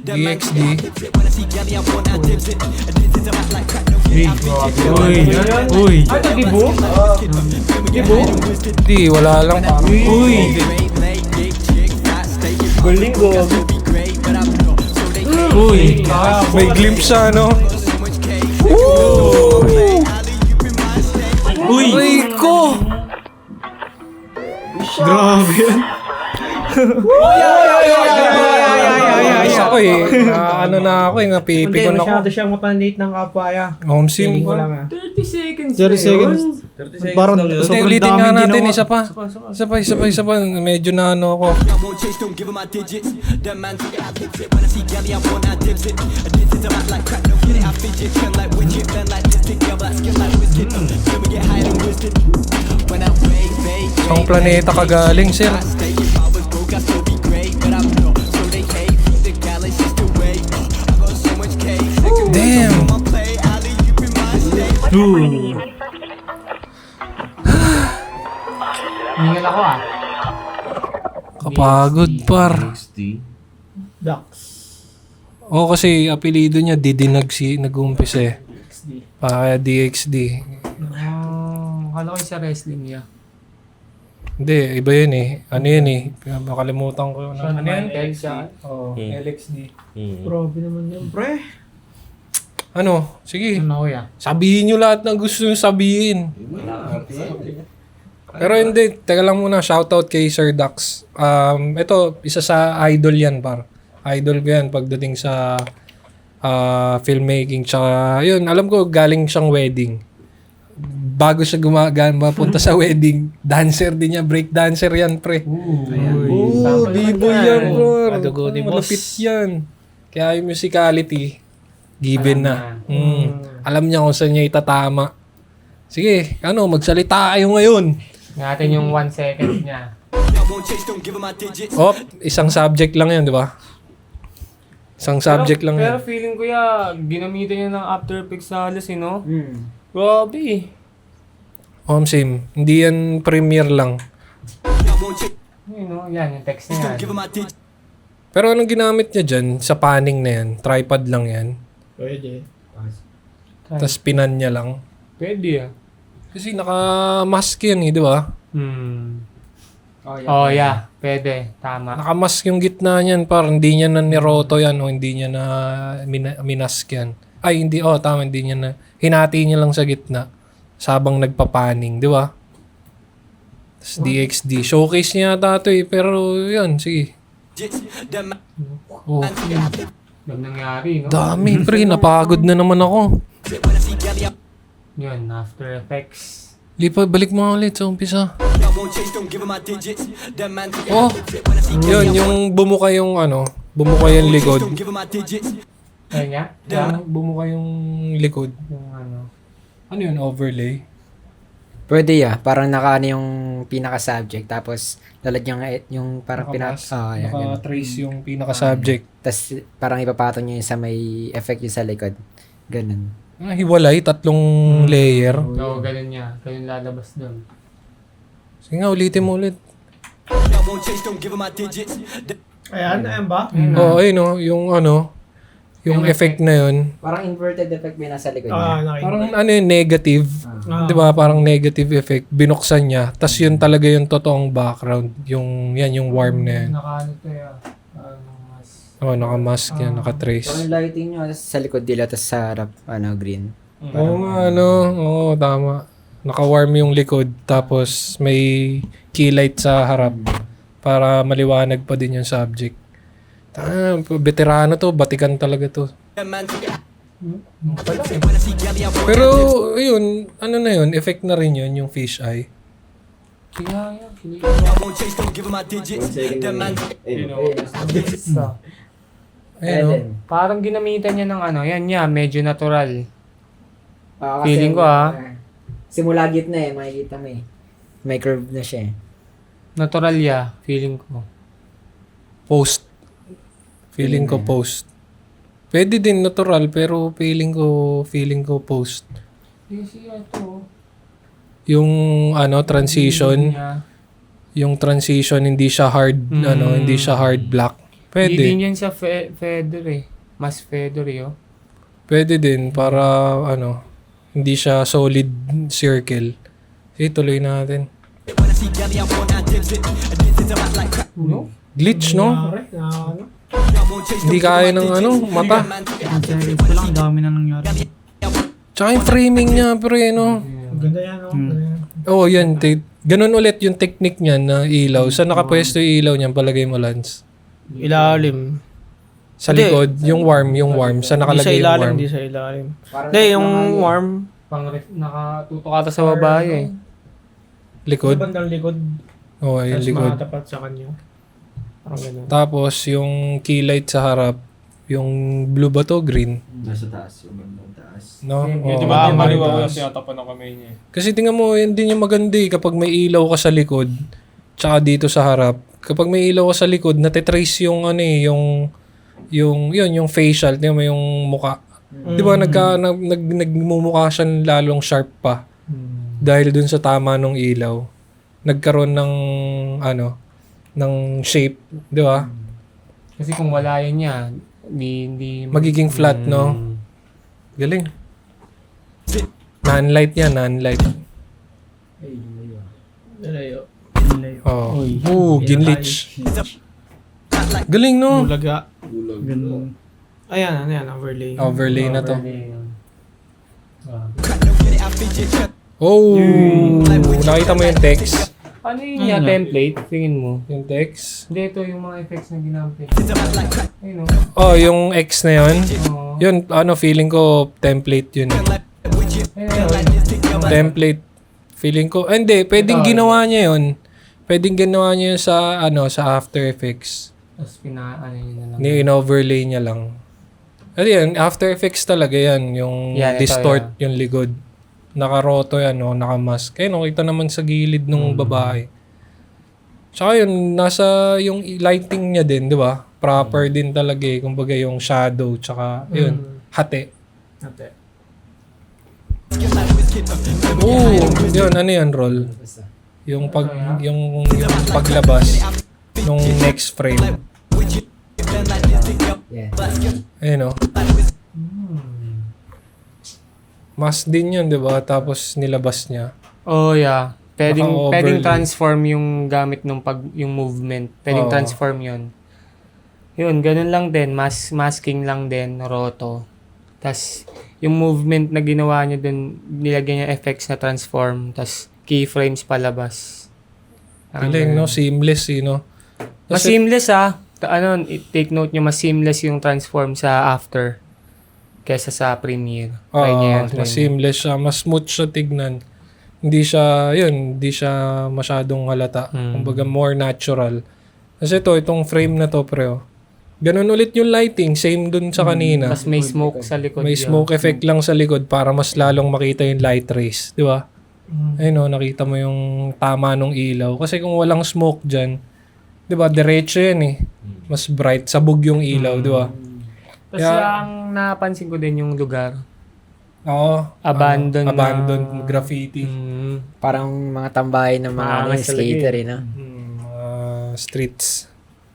DXD. Uy. Ay, nag-ibo? Ibo? Di, wala lang. Uy! Galing ko. Uy. May glimpse siya, no? Uy. Rico. Grabe yan. Ako ano na ako napipikon ako. Masyado siyang mapanlit ng kapaya. Home sim. Feeling ko lang 30 seconds 30 seconds. Parang Hindi, sobrang ulitin nga daming natin. ginawa. Isa pa. Medyo na ano ako. Ang planeta kagaling, sir. Damn. Hingal ako ah. Kapagod, par. Dax. Oo, kasi apelido niya Didinag nag-umpisa eh. Kaya DXD. Akala ko yung sa wrestling niya. Hindi, iba yun eh. Ano yun eh? Makalimutan ko. Shawn Ano yan? Michaels siya. Oo, LXD. Grabe naman yun, pre. Ano? Sige. Ano ko ya? Sabihin nyo lahat ng gusto nyo sabihin. Pero hindi, teka lang muna, shoutout kay Sir Dax. Ito, isa sa idol yan, par. Idol ko yan pagdating sa filmmaking. Tsaka, yun, alam ko galing siyang wedding. Bago siya mapunta sa wedding, dancer din niya, break dancer yan, pre. B-boy yan, bro. Kadugo ni boss. Malapit yan. Kaya yung musicality, given na. Alam niya kung saan niya itatama. Sige, magsalita kayo ngayon. Natin yung 1 second niya. Isang subject lang yan, di ba? Isang subject lang yan. Pero feeling ko ginamitan niya ng After Effects sa halos, no? Grabe. Same. Hindi yan premiere lang. Yan, yung text niya yan. Pero anong ginamit niya dyan? Sa panning na yan. Tripod lang yan. Pwede. Tapos pinan niya lang. Pwede ah. Kasi naka-mask yan eh, di ba? Oh yeah, pwede. Tama. Naka-mask yung gitna niyan. Parang hindi niya na niroto yan o hindi niya na minask yan. Ay, hindi. Tama. Hindi niya na. Hinati niya lang sa gitna. Sabang nagpapaning, di ba? Tapos DXD. Showcase niya yata ito eh. Pero yun, sige. Yung nangyari, no? Dami, pre. Napagod na naman ako. Yun, After Effects. Balik mo ulit sa umpisa. Yun, yung bumuka yung bumuka yung likod. Ayun nga? Yung bumuka yung likod. Yung Ano yun, overlay? Pwede parang nakaano yung pinaka-subject tapos lalagyan yung parang Naka-trace yung pinaka-subject. Tapos parang ipapatong niya yung sa may effect yung sa likod. Ganun. Hiwalay, 3 layer. Oo, ganun niya. Ganun lalabas doon. Sige nga, ulitin mo ulit. Ayan ba? Ayun yung yung effect na yun. Parang inverted effect may nasa likod Nakita. Parang negative. Di ba? Parang negative effect. Binuksan niya. Tapos yun talaga yung totoong background. Yung warm na yan. Nakaano to mas... Naka-mask yan, naka-trace. Parang lighting nyo sa likod dila tapos sa harap green. Oo nga, tama. Naka-warm yung likod. Tapos may key light sa harap. Para maliwanag pa din yung subject. Veterano to, batikan talaga to. Pero, yun, effect na rin yun, yung fish eye. Kaya yan. Parang ginamitan niya ng yan niya, medyo natural. Feeling ko Simula gitna makikita mo May curve na siya Natural feeling ko. Post. Feeling ko post. Pwede din natural pero feeling ko post. Kasi ito. Yung transition, yung transition hindi siya hard hindi siya hard black. Pwede. Hindi din yan sa feather eh. Mas feather eh, oh. Pwede din para ano, hindi siya solid circle. Sige, tuloy natin. No? Glitch, no? Nangyari, ano? Hindi kaya ng ano, mata. Ang series ko lang, ang dami na nangyari. Tsaka yung framing niya, pre, no? Ang ganda yan, no? Ganda yan. Oo, yan. Ganun ulit yung technique niya na ilaw. Saan nakapwesto yung ilaw niyan? Palagay mo, Lance. Ilalim. Sa Hindi. likod, yung warm. Saan nakalagay yung warm? Hindi sa ilalim. Hindi, yung warm. Nakatutok ata sa babae eh. Likod? Sa bandang likod. Oo, yung Tapos likod. makatapat sa kanya. Parang gano'n. Tapos, yung key light sa harap, yung blue ba to? Green? Nasa taas, yung bandang taas. No? Oo, Di ba? yung Maliwa ko taas. yung tinatapan ng kamay niya. Kasi tingnan mo, hindi niya maganda eh. Kapag may ilaw ka sa likod, tsaka dito sa harap, kapag may ilaw ka sa likod, natitrace yung ano eh, yung facial, tingnan mo yung muka. Di ba, nagmumukha siyang lalong sharp pa. Dahil dun sa tama ng ilaw. Nagkaroon ng, ano, ng shape, di ba? Kasi kung wala yun niya, hindi Magiging flat, no? Galing. Non-light yan, non-light. Nalayo. Oh. Ginlich. Galing, no? Bulaga. Ganun. Ayan, ano yan, overlay. Overlay na to. Oh! Nakita mo yung text? Ano yun niya, template? Tingin mo. Yung text? Hindi, ito yung mga effects na ginamit. Ayun o. Oh, yung X na yun? Oo. Yun, ano, feeling ko template yun. Ayun. Template. Feeling ko, hindi, pwedeng ginawa niya yun. Pwedeng ginawa niya yun sa, ano, sa After Effects. Tapos ano yun na lang. In-overlay niya lang. Ano yan, After Effects talaga yan. Yung Yan, ito, distort yung likod. Nakaroto yan, no? Nakamask. Kaya nakita naman sa gilid ng babae. Tsaka yun, nasa yung lighting niya din, di ba? Proper din talaga eh. Kumbaga yung shadow, tsaka yun, hati. Ate. Oo, yun, ano yun, roll? Yung yung paglabas nung next frame. Yeah. Ayun, no? Mas din yun, di ba? Tapos nilabas niya. Oh, yeah. Naka-overlay. Pwedeng transform yung gamit ng yung movement. Pwedeng Oo. transform yun. Yun, ganun lang din. Masking lang din, roto. Tapos, yung movement na ginawa niya dun, nilagyan niya effects na transform. Tapos, keyframes palabas. Galing, no? Seamless, eh, no? Mas Kasi- seamless take note nyo, mas seamless yung transform sa after kesa sa premiere. Try Oo, niya yan. try mas niya. seamless siya. Mas smooth siya tignan. Hindi siya, hindi siya masyadong halata. Kumbaga, more natural. Kasi itong frame na to, pre, oh. Ganun ulit yung lighting. Same dun sa kanina. Tapos may smoke sa likod. May niya. smoke effect lang sa likod para mas lalong makita yung light rays. Di ba? Ayun, oh, nakita mo yung tama nung ilaw. Kasi kung walang smoke dyan, di ba, diretso yan eh. Mas bright. Sabog yung ilaw, di ba? Tapos Kaya- ang napansin ko din yung lugar. Oo. Abandoned na- Abandoned graffiti. Parang mga tambahay ng mga Mga ano, angas talaga skater, eh, no? Mga streets.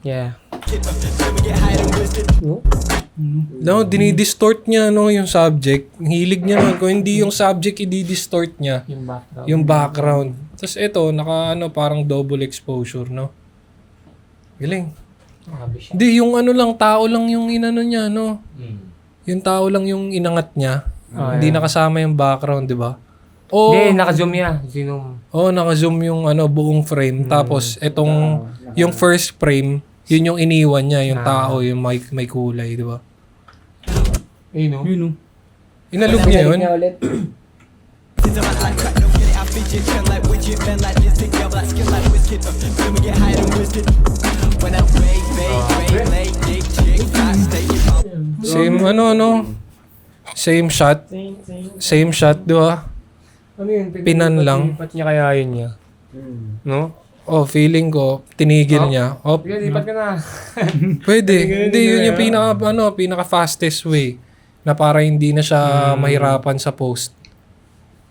Yeah. No, dinidistort niya yung subject. Ang hilig niya nun. Kung hindi yung subject, i-distort niya Yung background. yung background. Tapos ito, parang double exposure, no? Galing. Grabe siya. Hindi, yung lang, tao lang yung inano niya, no? Yung tao lang yung inangat niya. Hindi nakasama yung background, di ba? Hindi, naka-zoom niya. Zoom. Naka-zoom yung buong frame. Tapos, yung first frame, yun yung iniwan niya, yung tao, yung may kulay, di ba? Ayun o. Yun o. Inalog niya yun. ulit. Same, Same shot. Same shot, di ba? Ano yun? Pinan lang. Lipat niya kaya yun niya. No? Oh, feeling ko, tinigil niya. Oh, Sige, lipat ka na. pwede. Hindi, yun yung pinaka fastest way na para hindi na siya mahirapan sa post.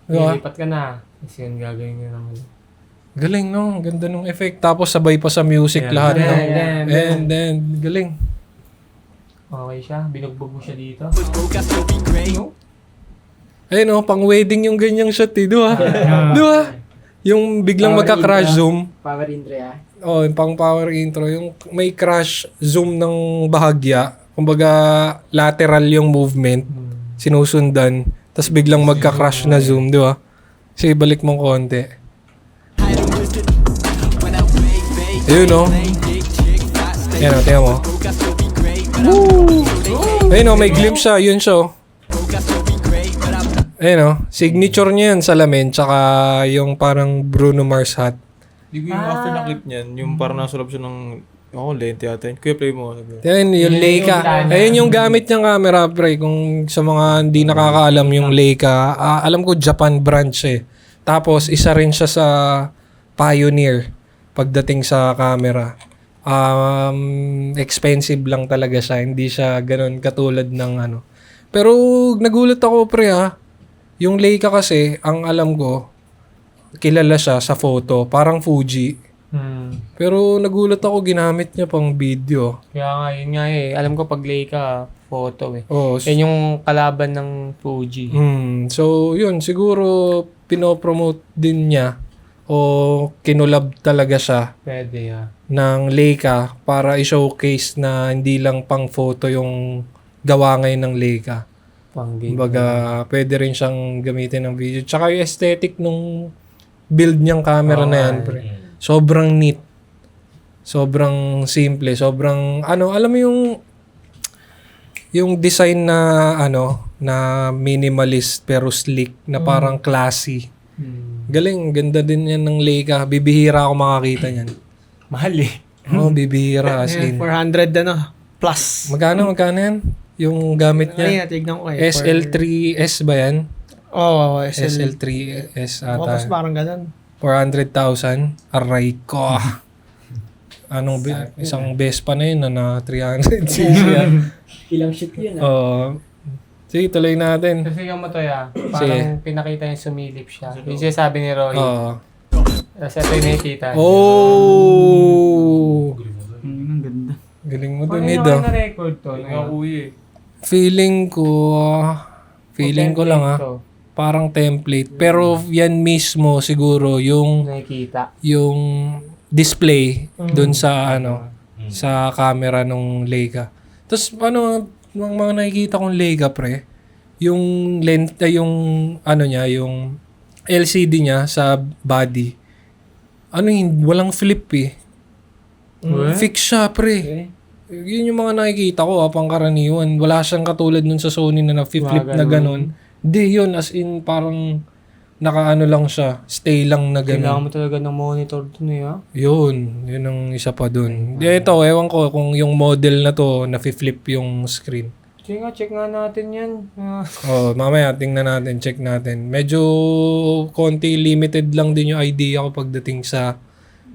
Sige, Diba? lipat ka na. Kasi yun gagawin niya naman. Galing, no? Ganda ng effect. Tapos sabay pa sa music lahat, no? And then, galing. Okay siya. Binugbog mo siya dito. Ayun, no? Pang wedding yung ganyang shot, eh. Di ba? Di ba? Yung biglang Power magka-crash intro. zoom. Power intro ya. Oh, yung pang power intro. Yung may crash zoom ng bahagya. Kumbaga, lateral yung movement. Sinusundan. Tapos biglang magka-crash na zoom, di ba? Sige, balik mong konti. Ayun, no? Yan, tingnan mo. Woo! Ayun, no? May glimpse siya. Yun siya, oh. Ayun, no? Signature niya yan sa lamin. Tsaka yung parang Bruno Mars hat. Hindi ko yung after na clip niyan, yung parang nasa loob siya ng, lente yata yun. Kuya, play mo. Yan, yung Leica. Ayun yung gamit niyang camera, pre. Kung sa mga hindi nakakaalam yung Leica, alam ko Japan branch eh. Tapos, isa rin siya sa Pioneer pagdating sa camera. Expensive lang talaga siya. Hindi siya ganun katulad ng ano. Pero, nagulat ako, pre, ha. Yung Leica kasi, ang alam ko, kilala siya sa photo. Parang Fuji. Pero nagulat ako, ginamit niya pang video. Kaya nga, yun nga eh. Alam ko pag Leica, photo eh. Oh, Yan yung kalaban ng Fuji. so, yun, siguro pinopromote din niya o kinulab talaga siya Pwede ng Leica para i-showcase na hindi lang pang photo yung gawa ngayon ng Leica. Pang video. Kumbaga, pwede rin siyang gamitin ng video. Tsaka yung aesthetic nung build niyang camera na yan, pre. Sobrang neat. Sobrang simple. Sobrang, alam mo yung design na, na minimalist pero slick, na parang classy. Galing, ganda din yan ng Leica. Bibihira ako makakita niyan. Mahal eh. Oh, bibihira as in. 400 plus. Magkano yan? Yung gamit niya? Ay, tignan ko eh. SL3S ba yan? Oo, SL3S ata. Tapos parang ganun. 400,000. Aray ko. Isang Vespa na yun na 300cc yan. Ilang shoot yun Sige, tuloy natin. Kasi yung motor Sige. parang pinakita yung sumilip siya. Yung sinasabi ni Roy. Tapos ito yung nakikita. Oh! Ang ganda. Galing mo Paano dun, nyo Nido. kayo na-record to? Kuya eh. Feeling ko lang parang template. Pero yan mismo siguro yung Nakikita. display doon sa sa camera nung Leica. Tapos yung mga nakikita kong Leica, pre, yung lens yung yung LCD niya sa body. Walang flip eh. Fix siya, pre. Yun yung mga nakikita ko, pangkaraniwan. Wala siyang katulad nun sa Sony na na-flip na ganun. Hindi yun, as in parang nakaano lang siya, stay lang na ganun. Kailangan mo talaga ng monitor dun eh Yun ang isa pa dun. Ito, ewan ko kung yung model na to, na-flip yung screen. Check nga natin yan. Mamaya, tingnan natin, check natin. Medyo konti limited lang din yung idea ko pagdating sa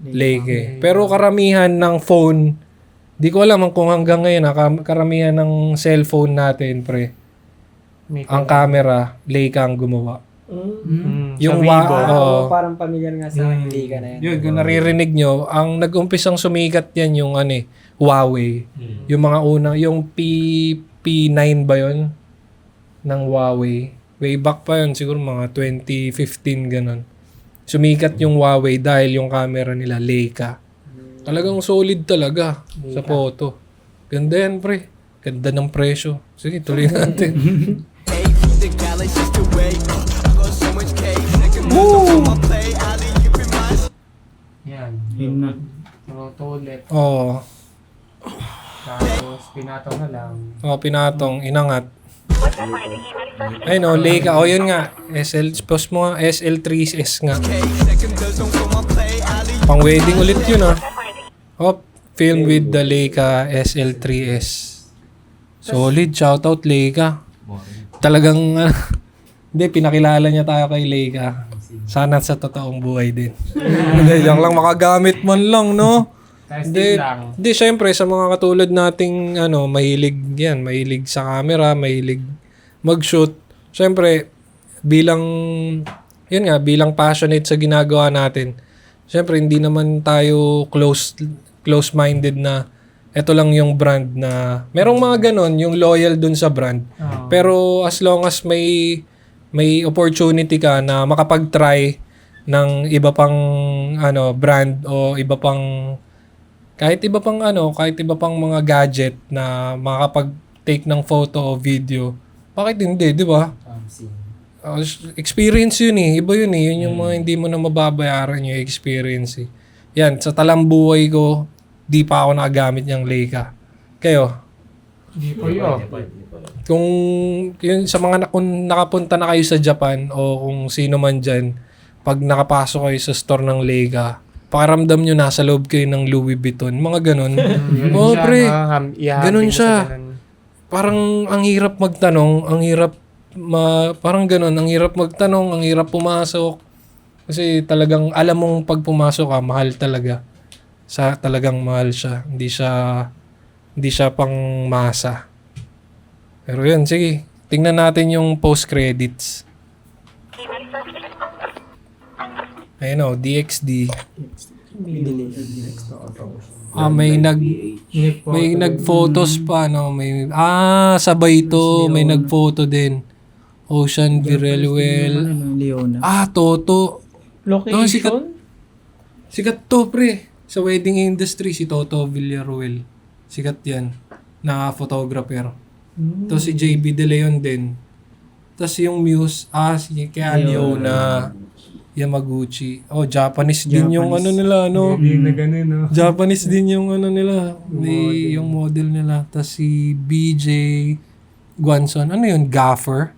Leica. Pero karamihan ng phone, di ko alam kung hanggang ngayon, karamihan ng cellphone natin, pre, ang camera, Leica ang gumawa. Yung parang familiar nga sa akin yung Leica na yan. Yun, kung naririnig nyo, ang nag-umpisang sumikat yan yung Huawei. Yung mga unang, yung P9 ba yun? Ng Huawei. Way back pa yun, siguro mga 2015, ganun. Sumikat yung Huawei dahil yung camera nila, Leica. Talagang solid talaga sa photo. Ganda yan, pre. Ganda ng presyo. Sige, tuloy natin. Yan. Yun na. Roto ulit. Oo. Tapos pinatong na lang. Pinatong, inangat. Ay no, Leica. Yun nga. Post mo nga, SL3S nga. Pang wedding ulit yun film with the Leica SL3S. Solid, shoutout Leica. Talagang, hindi, pinakilala niya tayo kay Leica. Sana sa totoong buhay din. Hindi, lang makagamit man lang, no? Testing lang. Hindi, syempre, sa mga katulad nating, mahilig sa camera, mahilig mag-shoot. Syempre, bilang passionate sa ginagawa natin, Siyempre, hindi naman tayo close-minded na ito lang yung brand na merong mga ganon, yung loyal dun sa brand. Pero as long as may opportunity ka na makapag-try ng iba pang brand o iba pang kahit iba pang mga gadget na makakapag-take ng photo o video, bakit hindi, di ba? Experience yun eh. Iba yun eh. Yun yung mga hindi mo na mababayaran yung experience eh. Yan, sa talambuhay ko, di pa ako nakagamit niyang Leica. Kayo? Hindi po yun. Kung yun, sa mga kung nakapunta na kayo sa Japan o kung sino man dyan, pag nakapasok kayo sa store ng Leica, pakiramdam nyo nasa loob kayo ng Louis Vuitton. Mga ganon. Oo, pre. Ganun siya. Parang ang hirap magtanong, ang hirap parang ganun, ang hirap magtanong, ang hirap pumasok. Kasi talagang alam mong pag pumasok ka, mahal talaga. Talagang mahal siya. Hindi siya pang masa. Pero yun, sige. Tingnan natin yung post-credits. Ayun o, DXD. May nag-photos pa, no? Sabay ito. May nag-photo din. Ocean Virelwell. Leona. Toto. Location? Sikat to, pre. Sa wedding industry, si Toto Villaruel. Sikat yan. Na photographer. Tapos si JB De Leon din. Tapos yung Muse, kaya Leona Yamaguchi. Japanese din yung nila, Japanese din yung nila. Yung model nila. Tapos si BJ Guanson. Ano yun? Gaffer?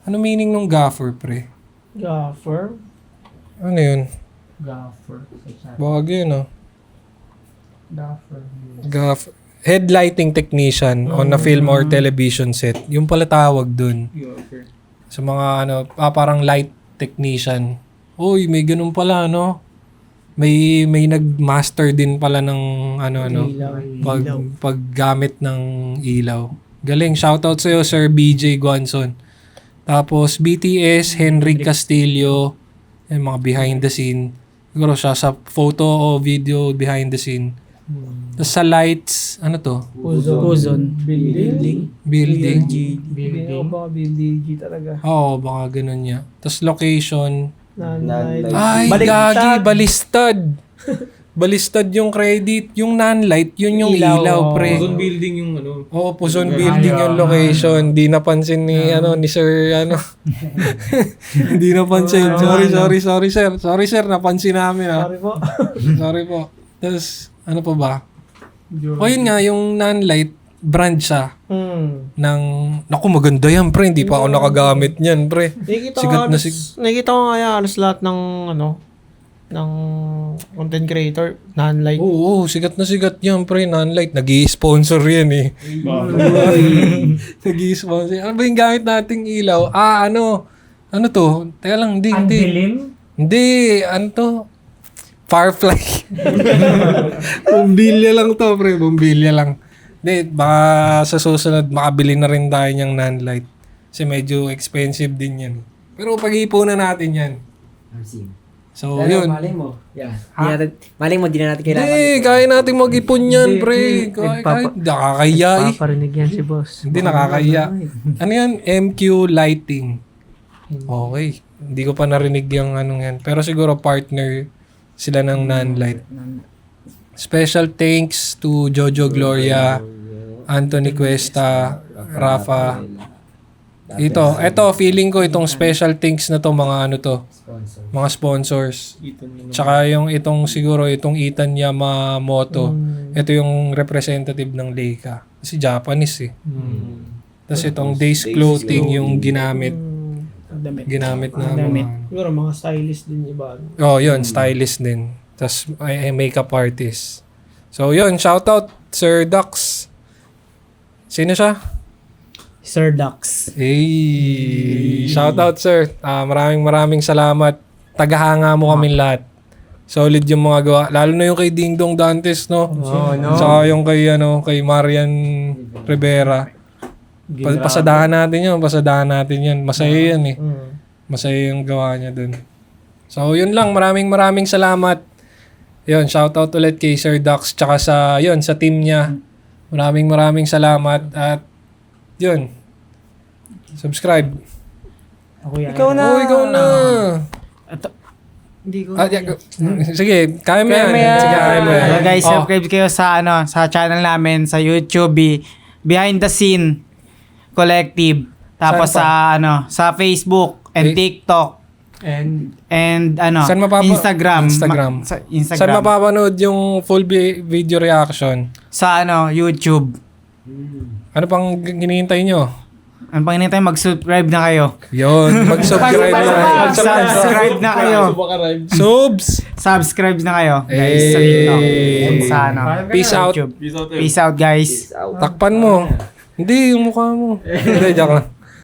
Ano meaning nung gaffer, pre? Gaffer? Ano yun? Gaffer. Bawag yun, Gaffer. Headlighting technician on a film or television set. Yung pala tawag dun. Sa mga parang light technician. Uy, may ganun pala, May nag-master din pala ng paggamit ng ilaw. Galing, shoutout sa'yo, Sir BJ Guanson. Tapos BTS, Henry Castillo, yung mga behind the scene. Siguro siya sa photo o video behind the scene. Tapos sa lights, ano to? Ozone. Building. Building talaga. Oo, baka ganun niya. Tapos location. Ay, Baliktad. gagi, balistad. Balistad yung credit. Yung non-light, yun yung ilaw, pre. Puzon building yung Oo, Puzon Building yung location. Di napansin ni Sir Hindi napansin. Sorry sir. Sorry sir, napansin namin Sorry po. Sorry po. Tapos ano pa ba? Yun nga, yung non-light brand siya ng naku, maganda yan, pre. Hindi pa ako nakagamit niyan, pre. Nakikita ko nga halos lahat ng ng content creator, non-light. Oo, sikat na sikat yan, pre. Non-light. Nag-i-sponsor yan eh. Nag-i-sponsor. Ano ba yung gamit nating ilaw? Ano to? Teka lang, hindi. Hindi, ano to? Firefly. Bumbilya lang to, pre. Bumbilya lang. Hindi, baka sa susunod, makabili na rin tayo niyang non-light. Kasi medyo expensive din yan. Pero pag-iipunan natin yan. So, yun. Malay mo. Yeah. Malay mo, di na natin kailangan. Hindi, kaya natin mag-ipon yan, pre. Kahit nakakaya eh. Paparinig yan si boss. Hindi, nakakaya. Ano yan? MQ Lighting. Okay. Hindi ko pa narinig yung yan. Pero siguro partner sila ng non-light. Special thanks to Jojo Gloria, Anthony Cuesta, Rafa. Ito, feeling ko itong special thanks na to mga mga sponsors. Tsaka itong Ethan Yamamoto. Ito yung representative ng Leica. Kasi Japanese eh. Tapos itong Days Clothing yung ginamit na Siguro mga stylist din iba. yun, stylist din. Tapos ay makeup artist. So yun, shoutout Sir Dax. Sino siya? Sir Dax. Hey, shoutout sir. Maraming salamat. Tagahanga mo kaming lahat. Solid yung mga gawa. Lalo na yung kay Ding Dong Dantes, no? Saka yung kay Marian Rivera. Pasadahan natin yan. Masaya yan eh. Masaya yung gawa niya dun. So, yun lang. Maraming salamat. Yun, shoutout ulit kay Sir Dax tsaka sa team niya. Maraming salamat at yun. Subscribe. Ako yan. Ikaw na. Oh, ikaw na. Hindi ko. Sige, kaya mo yan. Kaya mo yan. Sige, kaya mo yan. Hello guys, Oh. subscribe kayo sa channel namin sa YouTube, Behind the Scene Collective. Tapos sa Facebook and TikTok And and Saan Instagram. Instagram. Sa Instagram. Saan mapapanood yung full video reaction? Sa YouTube. Ano pang hinihintay nyo? Ang panginintay, mag-subscribe na kayo. Yun, mag-subscribe na. Mag-subscribe na kayo. Subs! Subscribe na kayo, guys, sa TikTok. And sa Peace out. YouTube. Peace out, guys. Takpan mo. Hindi, yung mukha mo. Hindi, joke lang.